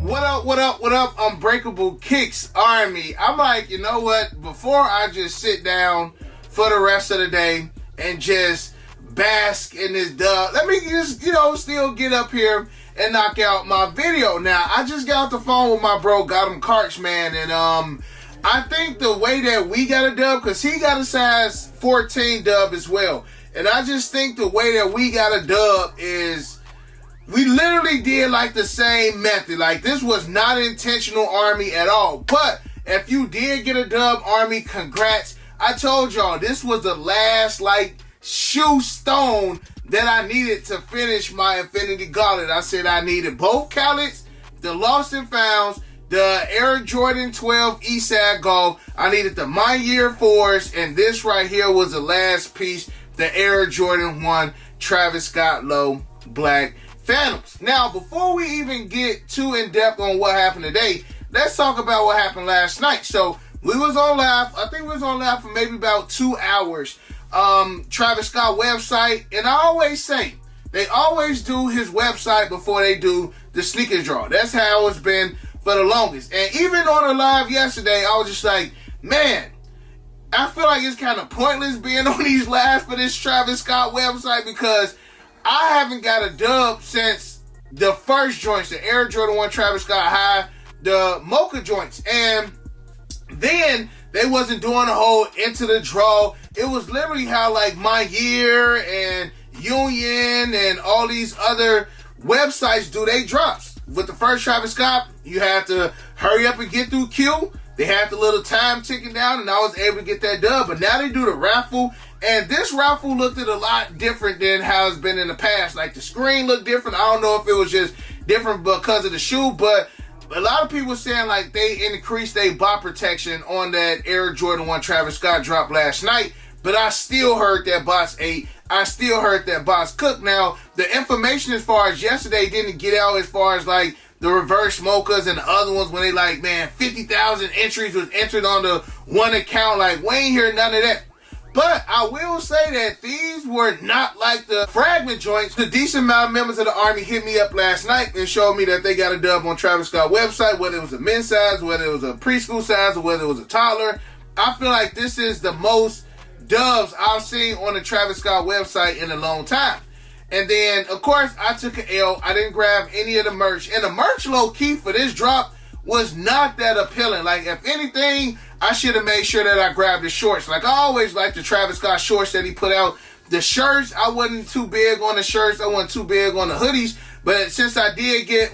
What up, what up, what up, Unbreakable Kicks Army? I'm like, you know what? Before I just sit down for the rest of the day and just bask in this dub, let me just, still get up here and knock out my video. Now, I just got off the phone with my bro, got him Karch, man, and I think the way that we got a dub, because he got a size 14 dub as well, and I just think the way that we got a dub is we literally did like the same method. Like, this was not intentional, Army, at all. But if you did get a dub, Army, congrats. I told y'all this was the last shoe stone that I needed to finish my Infinity Gauntlet. I said I needed both Khaled's, the Lost and Founds, the Air Jordan 12 Eastside Golf. I needed the My Year 4s, and this right here was the last piece, the Air Jordan 1 Travis Scott Low Black Phantoms. Now, before we even get too in-depth on what happened today, let's talk about what happened last night. So, we was on live, I think we was on live for maybe about 2 hours. Travis Scott website, and I always say, they always do his website before they do the sneakers draw. That's how it's been for the longest. And even on the live yesterday, I was just like, man, I feel like it's kind of pointless being on these lives for this Travis Scott website, because I haven't got a dub since the first joints, the Air Jordan 1 Travis Scott High, the Mocha joints. And then they wasn't doing the whole into the draw. It was literally how My Year and Union and all these other websites do they drops. With the first Travis Scott, you have to hurry up and get through queue. They had the little time ticking down, and I was able to get that dub. But now they do the raffle, and this raffle looked a lot different than how it's been in the past. Like, the screen looked different. I don't know if it was just different because of the shoe, but a lot of people saying they increased their bot protection on that Air Jordan 1 Travis Scott drop last night. But I still heard that bots ate. I still heard that bots cooked. Now, the information as far as yesterday didn't get out as far as the reverse mochas and the other ones when they 50,000 entries was entered on the one account. We ain't hear none of that. But I will say that these were not like the fragment joints. The decent amount of members of the Army hit me up last night and showed me that they got a dub on Travis Scott website, whether it was a men's size, whether it was a preschool size, or whether it was a toddler. I feel like this is the most dubs I've seen on the Travis Scott website in a long time. And then, of course, I took an L. I didn't grab any of the merch. And the merch low-key for this drop was not that appealing. If anything, I should have made sure that I grabbed the shorts. I always like the Travis Scott shorts that he put out. The shirts, I wasn't too big on the shirts. I wasn't too big on the hoodies. But since I did get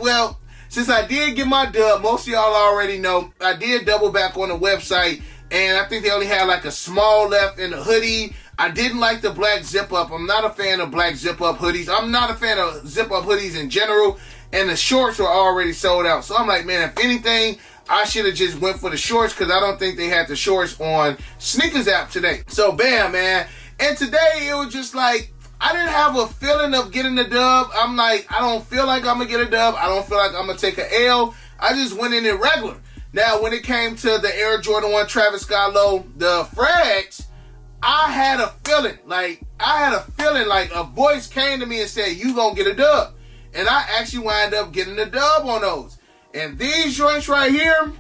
my dub, most of y'all already know, I did double back on the website. And I think they only had a small left in the hoodie. I didn't like the black zip-up. I'm not a fan of black zip-up hoodies. I'm not a fan of zip-up hoodies in general. And the shorts were already sold out. So I'm like, man, if anything, I should have just went for the shorts, because I don't think they had the shorts on Snkrs app today. So, bam, man. And today, it was just I didn't have a feeling of getting the dub. I'm like, I don't feel like I'm going to get a dub. I don't feel like I'm going to take an L. I just went in it regular. Now, when it came to the Air Jordan 1 Travis Scott Low, the frags, I had a feeling. A voice came to me and said, you going to get a dub. And I actually wound up getting a dub on those. And these joints right here,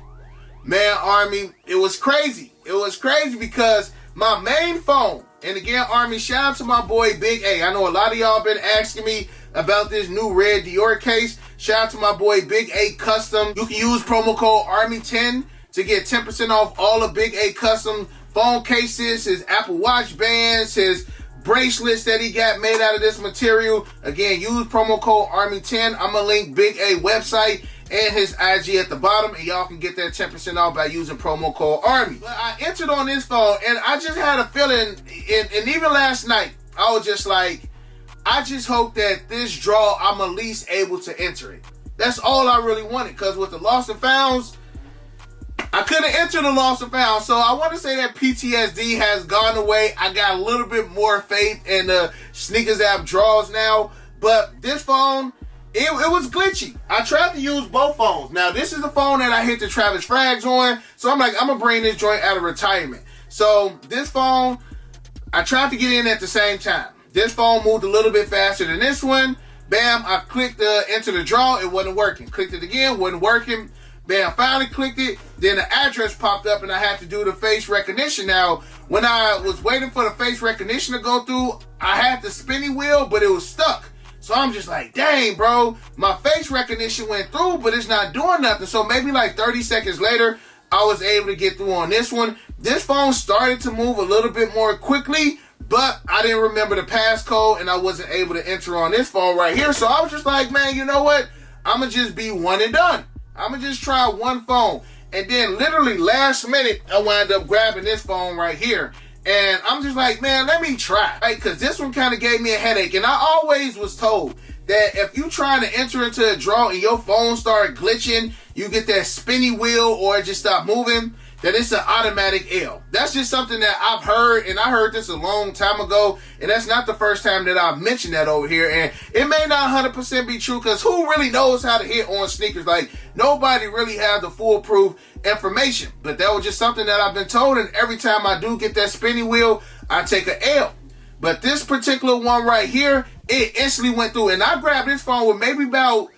man, Army, it was crazy. It was crazy because my main phone, and again, Army, shout out to my boy Big A. I know a lot of y'all been asking me about this new red Dior case. Shout out to my boy Big A Custom. You can use promo code ARMY10 to get 10% off all the Big A Custom phone cases, his Apple Watch bands, his bracelets that he got made out of this material. Again, use promo code ARMY10. I'm going to link Big A website and his IG at the bottom, and y'all can get that 10% off by using promo code ARMY. But I entered on this phone, and I just had a feeling, and even last night, I was just like, I just hope that this draw, I'm at least able to enter it. That's all I really wanted, because with the Lost and Founds, I couldn't enter the Lost and Found. So I want to say that PTSD has gone away. I got a little bit more faith in the Snkrs app draws now. But this phone, it was glitchy. I tried to use both phones. Now, this is the phone that I hit the Travis Frags on. So I'm like, I'm going to bring this joint out of retirement. So this phone, I tried to get in at the same time. This phone moved a little bit faster than this one. Bam, I clicked enter the draw. It wasn't working. Clicked it again, wasn't working. Bam, finally clicked it. Then the address popped up and I had to do the face recognition. Now, when I was waiting for the face recognition to go through, I had the spinny wheel, but it was stuck. So I'm just like, dang, bro, my face recognition went through, but it's not doing nothing. So maybe like 30 seconds later, I was able to get through on this one. This phone started to move a little bit more quickly, but I didn't remember the passcode and I wasn't able to enter on this phone right here. So I was just like, man, you know what? I'm going to just be one and done. I'm going to just try one phone. And then literally last minute, I wound up grabbing this phone right here. And I'm just like, man, let me try. Right? Because this one kind of gave me a headache. And I always was told that if you trying to enter into a draw and your phone start glitching, you get that spinny wheel or it just stop moving, that it's an automatic L. That's just something that I've heard, and I heard this a long time ago, and that's not the first time that I've mentioned that over here, and it may not 100% be true, because who really knows how to hit on sneakers? Like, nobody really has the foolproof information, but that was just something that I've been told, and every time I do get that spinny wheel, I take an L. But this particular one right here, it instantly went through, and I grabbed this phone with maybe about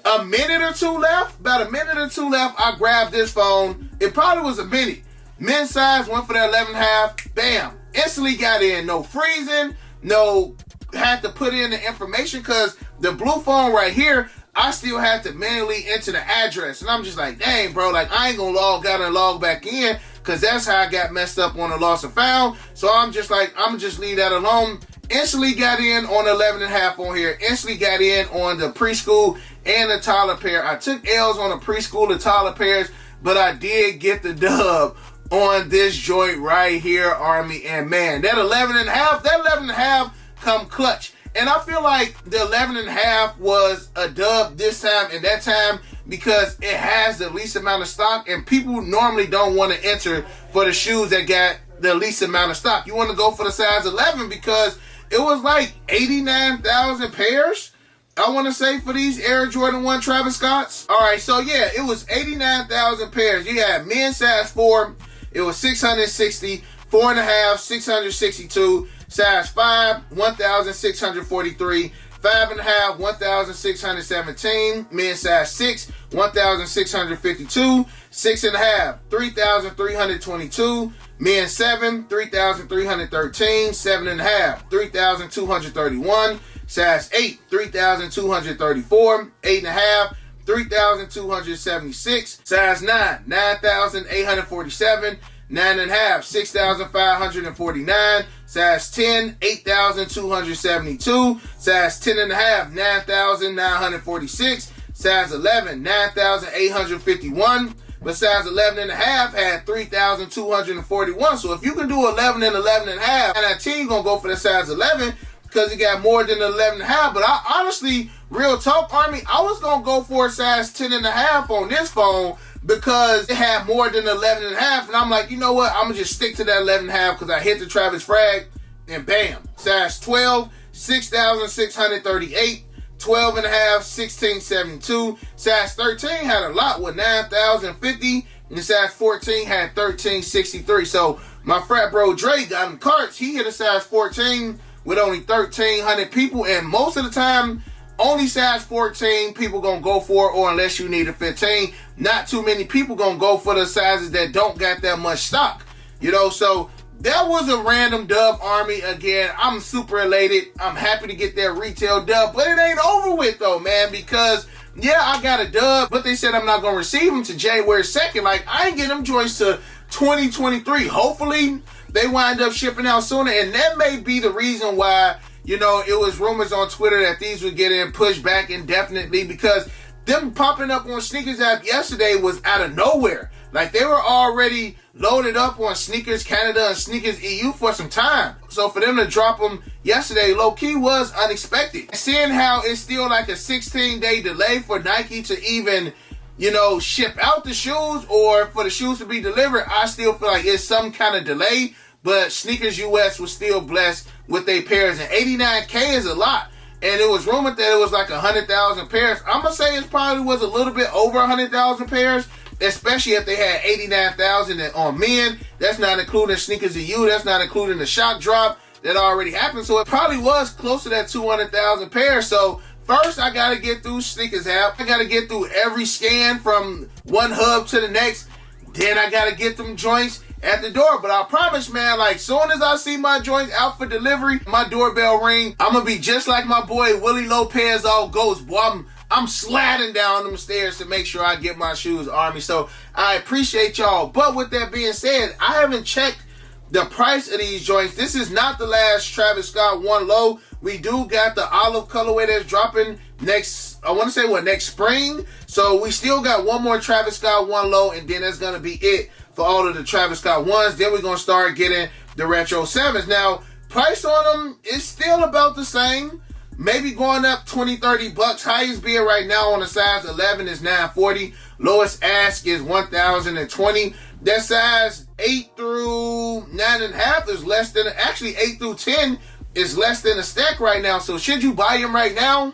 a minute or two left. About a minute or two left, I grabbed this phone. It probably was a minute. Men's size, went for that 11.5. Bam. Instantly got in. No freezing. No had to put in the information, because the blue phone right here, I still had to manually enter the address. And I'm just like, dang, bro, like I ain't gonna log out and log back in, because that's how I got messed up on the lost and found. So I'm just like, I'm gonna just leave that alone. Instantly got in on 11.5 on here. Instantly got in on the preschool and the toddler pair. I took L's on the preschool and toddler pairs, but I did get the dub on this joint right here, Army. And man, that 11.5 come clutch. And I feel like the 11.5 was a dub this time and that time, because it has the least amount of stock, and people normally don't want to enter for the shoes that got the least amount of stock. You want to go for the size 11 because it was like 89,000 pairs, I want to say, for these Air Jordan 1 Travis Scotts. All right, so yeah, it was 89,000 pairs. You had men's size 4, it was 660, 4.5, 662, size 5, 1,643, 5.5, 1,617, men's size 6, 1,652, 6.5, 3,322, men's 7, 3,313, 7.5, 3,231, size 8, 3,234, 8.5, 3,276, size 9, 9,847, 9.5, 6,549, size 10, 8,272, size 10.5, 9,946, size 11, 9,851, but size 11.5 had 3,241. So if you can do 11 and 11.5, and that team gonna go for the size 11 because it got more than 11.5. But I honestly, real talk, Army, I was gonna go for a size 10.5 on this phone because it had more than 11.5, and I'm like, you know what? I'm gonna just stick to that 11.5 because I hit the Travis frag, and bam, size 12, 6,638. 12.5, 1672. Size 13 had a lot with 9,050. And size 14 had 1363. So my frat bro Dre got him carts. He hit a size 14 with only 1,300 people. And most of the time, only size 14 people gonna go for it, or unless you need a 15. Not too many people gonna go for the sizes that don't got that much stock. You know, so that was a random dub, Army. Again, I'm super elated. I'm happy to get that retail dub, but it ain't over with though, man, because yeah, I got a dub, but they said I'm not going to receive them to January 2nd. Like, I ain't getting them joints to 2023. Hopefully, they wind up shipping out sooner, and that may be the reason why, you know, it was rumors on Twitter that these would get in pushed back indefinitely, because them popping up on Sneakers app yesterday was out of nowhere. Like, they were already loaded up on Sneakers Canada and Sneakers EU for some time. So for them to drop them yesterday, low-key was unexpected. Seeing how it's still like a 16-day delay for Nike to even, you know, ship out the shoes or for the shoes to be delivered, I still feel like it's some kind of delay. But Sneakers US was still blessed with their pairs. And 89K is a lot. And it was rumored that it was like 100,000 pairs. I'm going to say it probably was a little bit over 100,000 pairs. Especially if they had 89,000 on men. That's not including Sneakers EU. That's not including the shock drop that already happened. So it probably was close to that 200,000 pairs. So First, I gotta get through Snkrs app. I gotta get through every scan from one hub to the next. Then I gotta get them joints at the door. But I promise, man, like soon as I see my joints out for delivery, my doorbell ring, I'm gonna be just like my boy Willie Lopez all Ghost. Boy, I'm sliding down them stairs to make sure I get my shoes, Army. So I appreciate y'all. But with that being said, I haven't checked the price of these joints. This is not the last Travis Scott One Low. We do got the olive colorway that's dropping next, I want to say next spring. So we still got one more Travis Scott One Low, and then that's going to be it for all of the Travis Scott ones. Then we're going to start getting the Retro 7s. Now, price on them is still about the same. Maybe going up 20, 30 bucks. Highest bid right now on a size 11 is $940. Lowest ask is $1,020. That size 8 through 9.5 is less than, actually 8 through 10 is less than a stack right now. So should you buy them right now?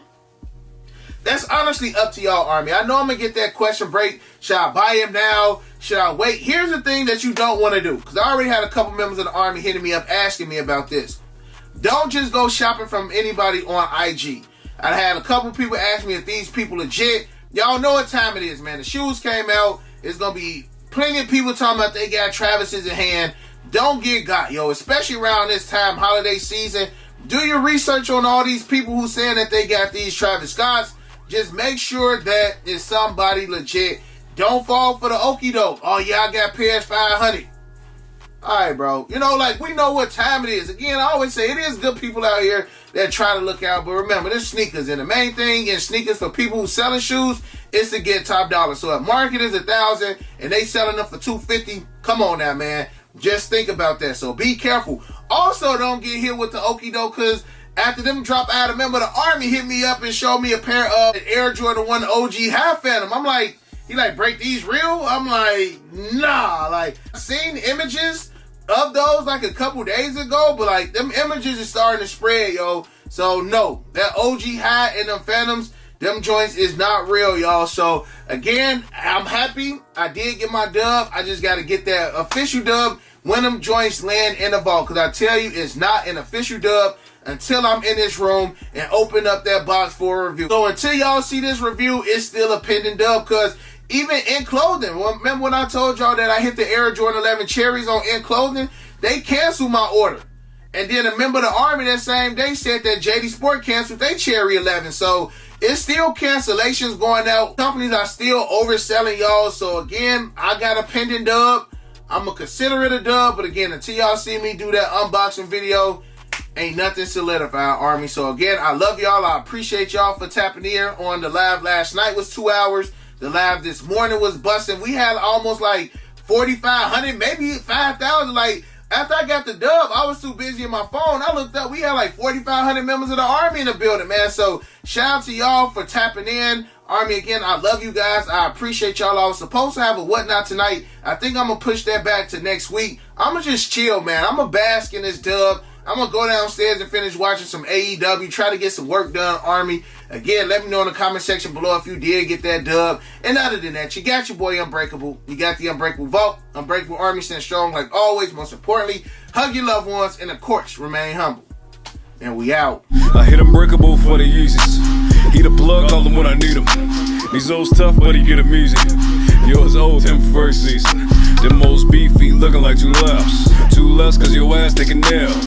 That's honestly up to y'all, Army. I know I'm going to get that question break. Should I buy them now? Should I wait? Here's the thing that you don't want to do, because I already had a couple members of the Army hitting me up asking me about this. Don't just go shopping from anybody on IG. I had a couple people ask me if these people legit. Y'all know what time it is, man. The shoes came out. It's going to be plenty of people talking about they got Travis's in hand. Don't get got, yo. Especially around this time, holiday season. Do your research on all these people who saying that they got these Travis Scotts. Just make sure that it's somebody legit. Don't fall for the okie doke. Oh, yeah, I got pairs 500. All right, bro. You know, like, we know what time it is. Again, I always say it is good people out here that try to look out. But remember, there's sneakers. And the main thing in sneakers for people who selling shoes is to get top dollar. So if market is $1,000 and they selling them for $250, come on now, man. Just think about that. So be careful. Also, don't get hit with the okie doke, because after them drop out, I remember the Army hit me up and showed me a pair of Air Jordan 1 OG High Phantom. I'm like, he like, break these real? I'm like, nah. Like, I seen images of those like a couple days ago, but like them images is starting to spread, yo. So no, that OG High and them Phantoms, them joints is not real, y'all. So again, I'm happy I did get my dub. I just got to get that official dub when them joints land in the vault, because I tell you, it's not an official dub until I'm in this room and open up that box for a review. So until y'all see this review, it's still a pending dub, because even in clothing, remember when I told y'all that I hit the Air Jordan 11 cherries on in clothing? They canceled my order. And then a member of the Army that same day said that JD Sport canceled their cherry 11. So it's still cancellations going out. Companies are still overselling, y'all. So again, I got a pending dub. I'm going to consider it a dub. But again, until y'all see me do that unboxing video, ain't nothing solidified, Army. So again, I love y'all. I appreciate y'all for tapping in on the live. Last night was 2 hours. The live this morning was busting. We had almost like 4,500, maybe 5,000. Like, after I got the dub, I was too busy on my phone. I looked up, we had like 4,500 members of the Army in the building, man. So shout out to y'all for tapping in. Army, again, I love you guys. I appreciate y'all. I was supposed to have a whatnot tonight. I think I'm going to push that back to next week. I'm going to just chill, man. I'm going to bask in this dub. I'm going to go downstairs and finish watching some AEW, try to get some work done, Army. Again, let me know in the comment section below if you did get that dub. And other than that, you got your boy Unbreakable. You got the Unbreakable Vault. Unbreakable Army, stand strong like always. Most importantly, hug your loved ones and, of course, remain humble. And we out. I hit Unbreakable for the Yeezys. He the plug, call him when I need him. These old's tough, but he get him easy. Yours old, him first season. Them most beefy, looking like two laughs. Two less, cause your ass taking nail.